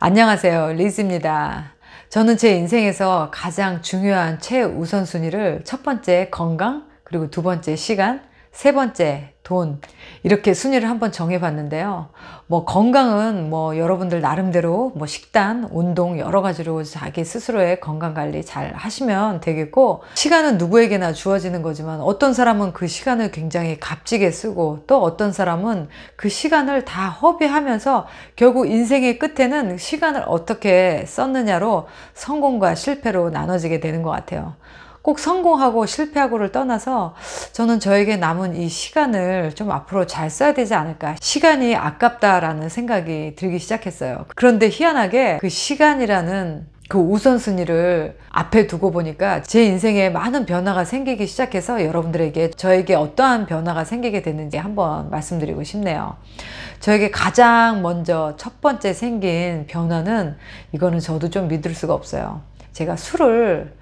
안녕하세요, 리즈입니다. 저는 제 인생에서 가장 중요한 최우선순위를 첫 번째 건강, 그리고 두 번째 시간, 세 번째 돈, 이렇게 순위를 한번 정해봤는데요. 건강은 여러분들 나름대로 식단, 운동 여러 가지로 자기 스스로의 건강관리 잘 하시면 되겠고, 시간은 누구에게나 주어지는 거지만 어떤 사람은 그 시간을 굉장히 값지게 쓰고, 또 어떤 사람은 그 시간을 다 허비하면서 결국 인생의 끝에는 시간을 어떻게 썼느냐로 성공과 실패로 나눠지게 되는 것 같아요. 꼭 성공하고 실패하고를 떠나서 저는 저에게 남은 이 시간을 좀 앞으로 잘 써야 되지 않을까, 시간이 아깝다라는 생각이 들기 시작했어요. 그런데 희한하게 그 시간이라는 그 우선순위를 앞에 두고 보니까 제 인생에 많은 변화가 생기기 시작해서 여러분들에게 저에게 어떠한 변화가 생기게 됐는지 한번 말씀드리고 싶네요. 저에게 가장 먼저 첫 번째 생긴 변화는, 이거는 저도 좀 믿을 수가 없어요. 제가 술을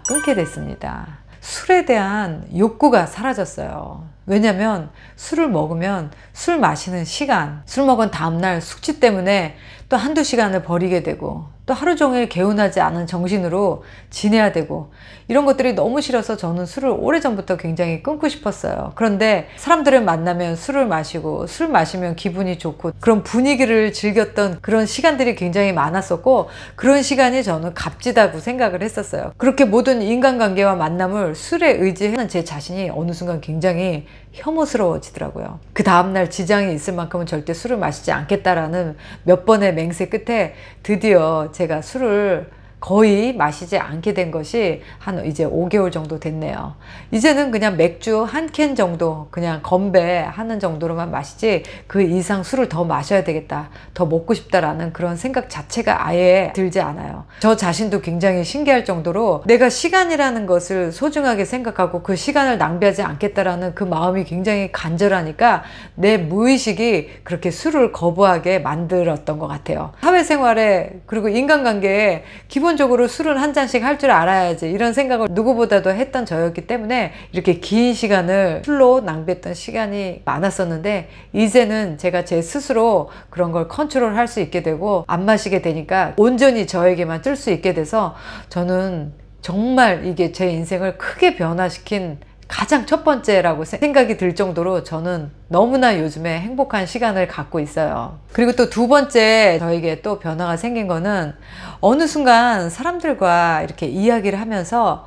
끊게 됐습니다. 술에 대한 욕구가 사라졌어요. 왜냐면 술을 먹으면 술 마시는 시간, 술 먹은 다음날 숙취 때문에 또 한두 시간을 버리게 되고, 또 하루 종일 개운하지 않은 정신으로 지내야 되고, 이런 것들이 너무 싫어서 저는 술을 오래전부터 굉장히 끊고 싶었어요. 그런데 사람들을 만나면 술을 마시고, 술 마시면 기분이 좋고, 그런 분위기를 즐겼던 그런 시간들이 굉장히 많았었고, 그런 시간이 저는 값지다고 생각을 했었어요. 그렇게 모든 인간관계와 만남을 술에 의지하는 제 자신이 어느 순간 굉장히 혐오스러워지더라고요. 그 다음날 지장이 있을 만큼은 절대 술을 마시지 않겠다라는 몇 번의 맹세 끝에 드디어 제가 술을 거의 마시지 않게 된 것이 한 이제 5개월 정도 됐네요. 이제는 그냥 맥주 한 캔 정도 그냥 건배하는 정도로만 마시지, 그 이상 술을 더 마셔야 되겠다, 더 먹고 싶다라는 그런 생각 자체가 아예 들지 않아요. 저 자신도 굉장히 신기할 정도로 내가 시간이라는 것을 소중하게 생각하고 그 시간을 낭비하지 않겠다라는 그 마음이 굉장히 간절하니까 내 무의식이 그렇게 술을 거부하게 만들었던 것 같아요. 사회생활에, 그리고 인간관계에 기본적으로 술은 한 잔씩 할 줄 알아야지, 이런 생각을 누구보다도 했던 저였기 때문에 이렇게 긴 시간을 술로 낭비했던 시간이 많았었는데, 이제는 제가 제 스스로 그런 걸 컨트롤할 수 있게 되고 안 마시게 되니까 온전히 저에게만 쓸 수 있게 돼서, 저는 정말 이게 제 인생을 크게 변화시킨 가장 첫 번째라고 생각이 들 정도로 저는 너무나 요즘에 행복한 시간을 갖고 있어요. 그리고 또 두 번째 저에게 또 변화가 생긴 거는, 어느 순간 사람들과 이렇게 이야기를 하면서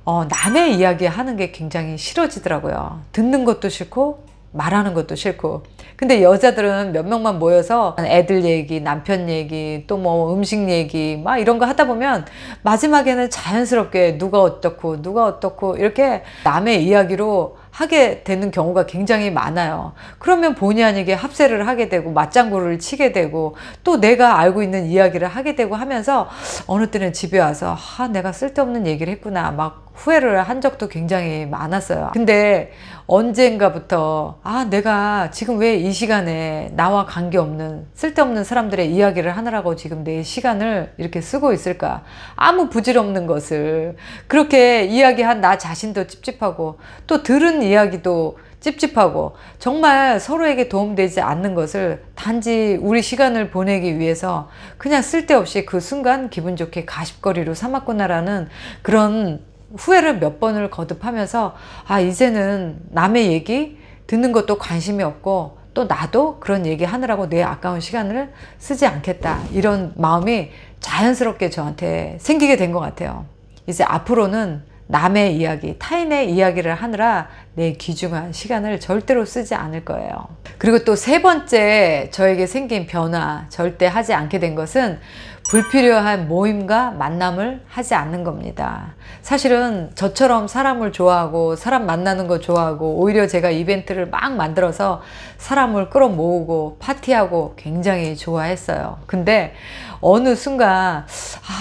남의 이야기 하는 게 굉장히 싫어지더라고요. 듣는 것도 싫고 말하는 것도 싫고. 근데 여자들은 몇 명만 모여서 애들 얘기, 남편 얘기, 또 음식 얘기 막 이런 거 하다 보면 마지막에는 자연스럽게 누가 어떻고 이렇게 남의 이야기로 하게 되는 경우가 굉장히 많아요. 그러면 본의 아니게 합세를 하게 되고 맞장구를 치게 되고, 또 내가 알고 있는 이야기를 하게 되고 하면서 어느 때는 집에 와서 내가 쓸데없는 얘기를 했구나 막 후회를 한 적도 굉장히 많았어요. 근데 언젠가부터 내가 지금 왜 이 시간에 나와 관계없는 쓸데없는 사람들의 이야기를 하느라고 지금 내 시간을 이렇게 쓰고 있을까, 아무 부질없는 것을 그렇게 이야기한 나 자신도 찝찝하고, 또 들은 이야기도 찝찝하고, 정말 서로에게 도움되지 않는 것을 단지 우리 시간을 보내기 위해서 그냥 쓸데없이 그 순간 기분 좋게 가십거리로 삼았구나라는 그런 후회를 몇 번을 거듭하면서, 이제는 남의 얘기 듣는 것도 관심이 없고, 또 나도 그런 얘기 하느라고 내 아까운 시간을 쓰지 않겠다, 이런 마음이 자연스럽게 저한테 생기게 된 것 같아요. 이제 앞으로는 남의 이야기, 타인의 이야기를 하느라 내 귀중한 시간을 절대로 쓰지 않을 거예요. 그리고 또 세 번째 저에게 생긴 변화, 절대 하지 않게 된 것은 불필요한 모임과 만남을 하지 않는 겁니다. 사실은 저처럼 사람을 좋아하고 사람 만나는 거 좋아하고, 오히려 제가 이벤트를 막 만들어서 사람을 끌어모으고 파티하고 굉장히 좋아했어요. 근데 어느 순간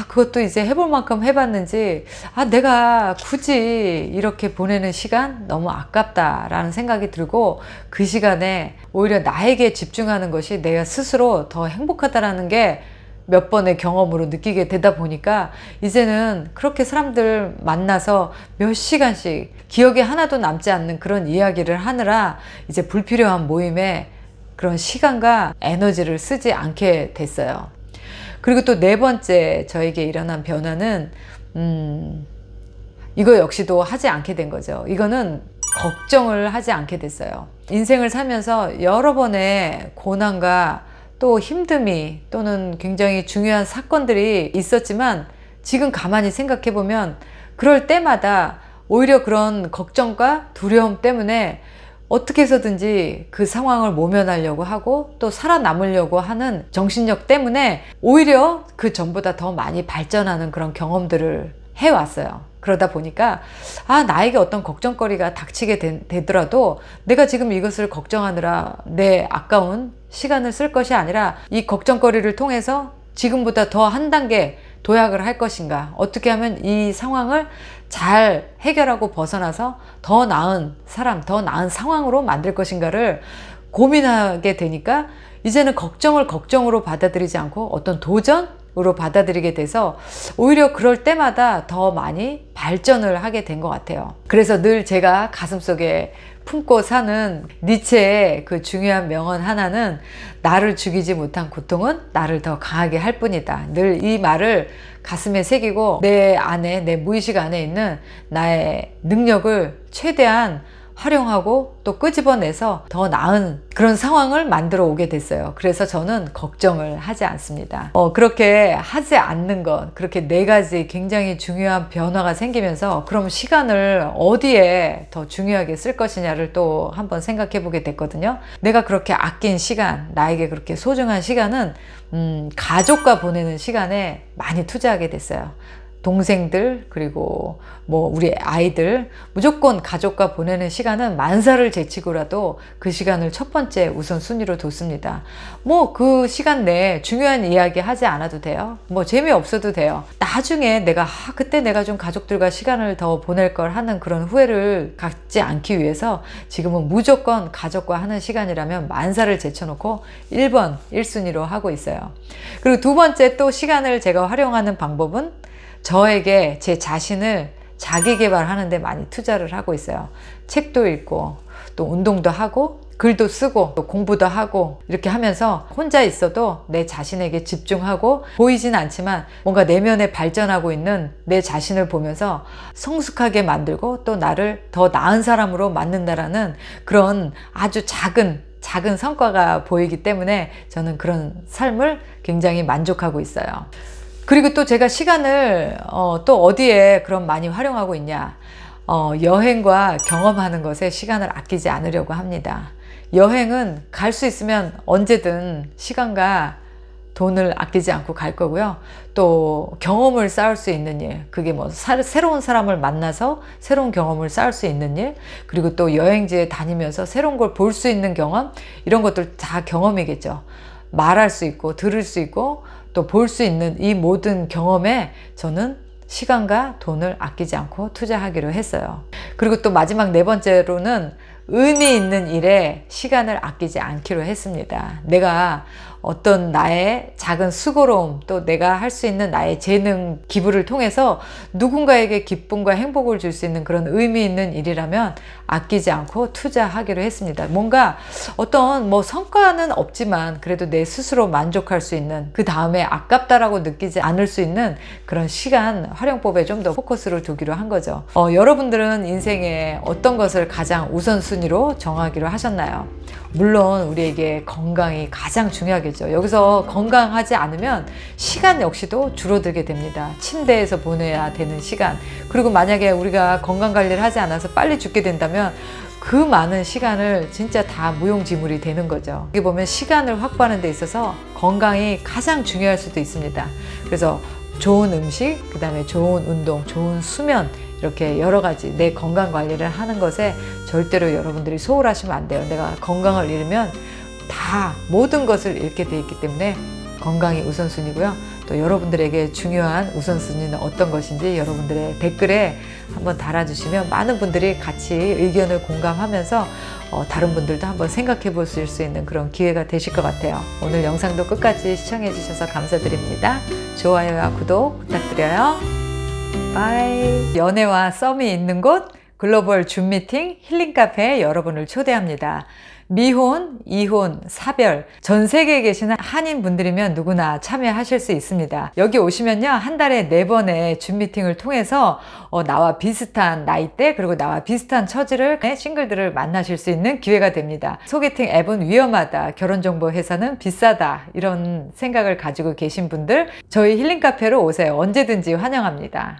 그것도 이제 해볼 만큼 해봤는지 내가 굳이 이렇게 보내는 시간 너무 아깝다라는 생각이 들고, 그 시간에 오히려 나에게 집중하는 것이 내가 스스로 더 행복하다라는 게 몇 번의 경험으로 느끼게 되다 보니까, 이제는 그렇게 사람들 만나서 몇 시간씩 기억에 하나도 남지 않는 그런 이야기를 하느라 이제 불필요한 모임에 그런 시간과 에너지를 쓰지 않게 됐어요. 그리고 또 네 번째 저에게 일어난 변화는 이거 역시도 하지 않게 된 거죠. 이거는 걱정을 하지 않게 됐어요. 인생을 살면서 여러 번의 고난과 또 힘듦이 또는 굉장히 중요한 사건들이 있었지만 지금 가만히 생각해 보면 그럴 때마다 오히려 그런 걱정과 두려움 때문에 어떻게 해서든지 그 상황을 모면하려고 하고 또 살아남으려고 하는 정신력 때문에 오히려 그 전보다 더 많이 발전하는 그런 경험들을 해왔어요. 그러다 보니까 나에게 어떤 걱정거리가 닥치게 되더라도 내가 지금 이것을 걱정하느라 내 아까운 시간을 쓸 것이 아니라 이 걱정거리를 통해서 지금보다 더 한 단계 도약을 할 것인가, 어떻게 하면 이 상황을 잘 해결하고 벗어나서 더 나은 사람, 더 나은 상황으로 만들 것인가를 고민하게 되니까 이제는 걱정을 걱정으로 받아들이지 않고 어떤 도전으로 받아들이게 돼서 오히려 그럴 때마다 더 많이 발전을 하게 된 것 같아요. 그래서 늘 제가 가슴속에 품고 사는 니체의 그 중요한 명언 하나는 나를 죽이지 못한 고통은 나를 더 강하게 할 뿐이다. 늘 이 말을 가슴에 새기고 내 안에, 내 무의식 안에 있는 나의 능력을 최대한 활용하고 또 끄집어내서 더 나은 그런 상황을 만들어 오게 됐어요. 그래서 저는 걱정을 하지 않습니다. 그렇게 하지 않는 것, 그렇게 네 가지 굉장히 중요한 변화가 생기면서 그럼 시간을 어디에 더 중요하게 쓸 것이냐를 또 한번 생각해 보게 됐거든요. 내가 그렇게 아낀 시간, 나에게 그렇게 소중한 시간은 가족과 보내는 시간에 많이 투자하게 됐어요. 동생들 그리고 뭐 우리 아이들 무조건 가족과 보내는 시간은 만사를 제치고라도 그 시간을 첫 번째 우선순위로 뒀습니다. 뭐 그 시간 내에 중요한 이야기 하지 않아도 돼요. 뭐 재미없어도 돼요. 나중에 내가 그때 내가 좀 가족들과 시간을 더 보낼 걸 하는 그런 후회를 갖지 않기 위해서 지금은 무조건 가족과 하는 시간이라면 만사를 제쳐놓고 1번 1순위로 하고 있어요. 그리고 두 번째 또 시간을 제가 활용하는 방법은 저에게 제 자신을 자기 개발하는 데 많이 투자를 하고 있어요. 책도 읽고 또 운동도 하고 글도 쓰고 또 공부도 하고 이렇게 하면서 혼자 있어도 내 자신에게 집중하고 보이진 않지만 뭔가 내면에 발전하고 있는 내 자신을 보면서 성숙하게 만들고 또 나를 더 나은 사람으로 만든다라는 그런 아주 작은 성과가 보이기 때문에 저는 그런 삶을 굉장히 만족하고 있어요. 그리고 또 제가 시간을 또 어디에 그럼 많이 활용하고 있냐, 여행과 경험하는 것에 시간을 아끼지 않으려고 합니다. 여행은 갈 수 있으면 언제든 시간과 돈을 아끼지 않고 갈 거고요. 또 경험을 쌓을 수 있는 일, 그게 뭐 새로운 사람을 만나서 새로운 경험을 쌓을 수 있는 일, 그리고 또 여행지에 다니면서 새로운 걸 볼 수 있는 경험, 이런 것들 다 경험이겠죠. 말할 수 있고 들을 수 있고 또 볼 수 있는 이 모든 경험에 저는 시간과 돈을 아끼지 않고 투자하기로 했어요. 그리고 또 마지막 네 번째로는 의미 있는 일에 시간을 아끼지 않기로 했습니다. 내가 어떤 나의 작은 수고로움, 또 내가 할 수 있는 나의 재능 기부를 통해서 누군가에게 기쁨과 행복을 줄 수 있는 그런 의미 있는 일이라면 아끼지 않고 투자하기로 했습니다. 뭔가 어떤 뭐 성과는 없지만 그래도 내 스스로 만족할 수 있는, 그 다음에 아깝다라고 느끼지 않을 수 있는 그런 시간 활용법에 좀 더 포커스를 두기로 한 거죠. 여러분들은 인생에 어떤 것을 가장 우선순위로 정하기로 하셨나요? 물론 우리에게 건강이 가장 중요하겠죠. 여기서 건강하지 않으면 시간 역시도 줄어들게 됩니다. 침대에서 보내야 되는 시간, 그리고 만약에 우리가 건강관리를 하지 않아서 빨리 죽게 된다면 그 많은 시간을 진짜 다 무용지물이 되는 거죠. 여기 보면 시간을 확보하는 데 있어서 건강이 가장 중요할 수도 있습니다. 그래서 좋은 음식, 그 다음에 좋은 운동, 좋은 수면, 이렇게 여러 가지 내 건강 관리를 하는 것에 절대로 여러분들이 소홀하시면 안 돼요. 내가 건강을 잃으면 다 모든 것을 잃게 돼 있기 때문에 건강이 우선순위고요. 또 여러분들에게 중요한 우선순위는 어떤 것인지 여러분들의 댓글에 한번 달아주시면 많은 분들이 같이 의견을 공감하면서 다른 분들도 한번 생각해 볼 수 있는 그런 기회가 되실 것 같아요. 오늘 영상도 끝까지 시청해 주셔서 감사드립니다. 좋아요와 구독 부탁드려요. 바이. 연애와 썸이 있는 곳 글로벌 줌 미팅 힐링 카페에 여러분을 초대합니다. 미혼, 이혼, 사별, 전 세계에 계시는 한인 분들이면 누구나 참여하실 수 있습니다. 여기 오시면요, 한 달에 4번의 줌 미팅을 통해서 나와 비슷한 나이대 그리고 나와 비슷한 처지를 싱글들을 만나실 수 있는 기회가 됩니다. 소개팅 앱은 위험하다, 결혼정보 회사는 비싸다, 이런 생각을 가지고 계신 분들 저희 힐링카페로 오세요. 언제든지 환영합니다.